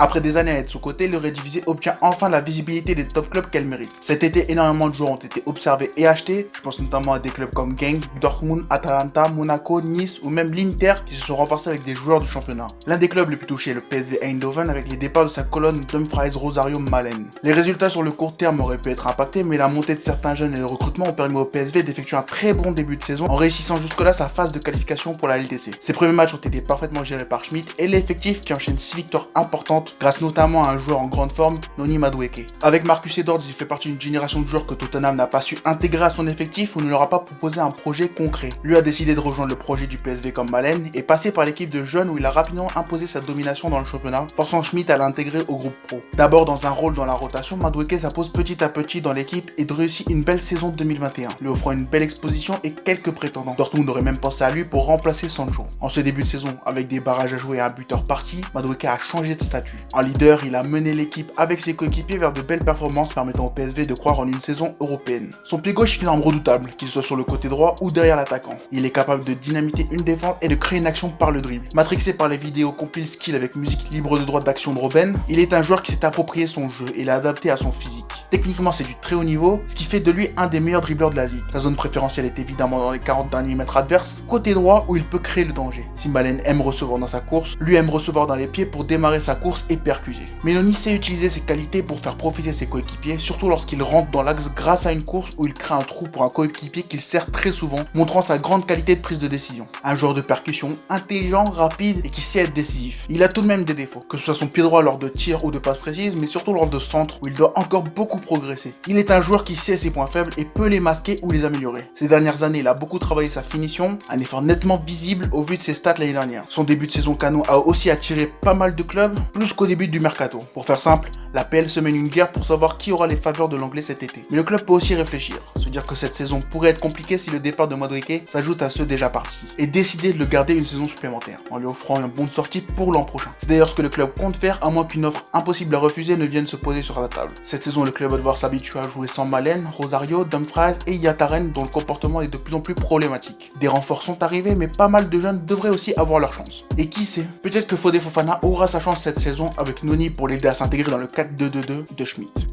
Après des années à être sous côté, le Eredivisie obtient enfin la visibilité des top clubs qu'elle mérite. Cet été, énormément de joueurs ont été observés et achetés. Je pense notamment à des clubs comme Genk, Dortmund, Atalanta, Monaco, Nice ou même l'Inter qui se sont renforcés avec des joueurs du championnat. L'un des clubs les plus touchés est le PSV Eindhoven avec les départs de sa colonne Dumfries, Rosario, Malen. Les résultats sur le court terme auraient pu être impactés, mais la montée de certains jeunes et le recrutement ont permis au PSV d'effectuer un très bon début de saison en réussissant jusque-là sa phase de qualification pour la LDC. Ses premiers matchs ont été parfaitement gérés par Schmidt et l'effectif qui enchaîne 6 victoires importantes grâce notamment à un joueur en grande forme, Noni Madueke. Avec Marcus Edwards, il fait partie d'une génération de joueurs que Tottenham n'a pas su intégrer à son effectif ou ne leur a pas proposé un projet concret. Lui a décidé de rejoindre le projet du PSV comme Malen et passer par l'équipe de jeunes où il a rapidement imposé sa domination dans le championnat, forçant Schmidt à l'intégrer au groupe pro. D'abord dans un rôle dans la rotation, Madueke s'impose petit à petit dans l'équipe et réussit une belle saison 2021, lui offrant une belle exposition et quelques prétendants. Dortmund aurait même pensé à lui pour remplacer Sancho. En ce début de saison, avec des barrages à jouer et un buteur parti, Madueke a changé de statut. En leader, il a mené l'équipe avec ses coéquipiers vers de belles performances permettant au PSV de croire en une saison européenne. Son pied gauche est une arme redoutable, qu'il soit sur le côté droit ou derrière l'attaquant. Il est capable de dynamiter une défense et de créer une action par le dribble. Matrixé par les vidéos compile skill avec musique libre de droite d'action de Robben, il est un joueur qui s'est approprié son jeu et l'a adapté à son physique. Techniquement, c'est du très haut niveau, ce qui fait de lui un des meilleurs dribbleurs de la ligue. Sa zone préférentielle est évidemment dans les 40 derniers mètres adverses, côté droit où il peut créer le danger. Si Malen aime recevoir dans sa course, lui aime recevoir dans les pieds pour démarrer sa course et percuter. Meloni sait utiliser ses qualités pour faire profiter ses coéquipiers, surtout lorsqu'il rentre dans l'axe grâce à une course où il crée un trou pour un coéquipier qu'il sert très souvent, montrant sa grande qualité de prise de décision. Un joueur de percussion, intelligent, rapide et qui sait être décisif. Il a tout de même des défauts, que ce soit son pied droit lors de tirs ou de passes précises, mais surtout lors de centres où il doit encore beaucoup progresser. Il est un joueur qui sait ses points faibles et peut les masquer ou les améliorer. Ces dernières années, il a beaucoup travaillé sa finition, un effort nettement visible au vu de ses stats l'année dernière. Son début de saison canon a aussi attiré pas mal de clubs, plus qu'au début du mercato. Pour faire simple, la PL se mène une guerre pour savoir qui aura les faveurs de l'anglais cet été. Mais le club peut aussi réfléchir, se dire que cette saison pourrait être compliquée si le départ de Madueke s'ajoute à ceux déjà partis, et décider de le garder une saison supplémentaire, en lui offrant un bon de sortie pour l'an prochain. C'est d'ailleurs ce que le club compte faire, à moins qu'une offre impossible à refuser ne vienne se poser sur la table. Cette saison, le club va devoir s'habituer à jouer sans Malen, Rosario, Dumfries et Yataren, dont le comportement est de plus en plus problématique. Des renforts sont arrivés, mais pas mal de jeunes devraient aussi avoir leur chance. Et qui sait, peut-être que Fodé Fofana aura sa chance cette saison avec Noni pour l'aider à s'intégrer dans le 4-2-2-2 de Schmidt.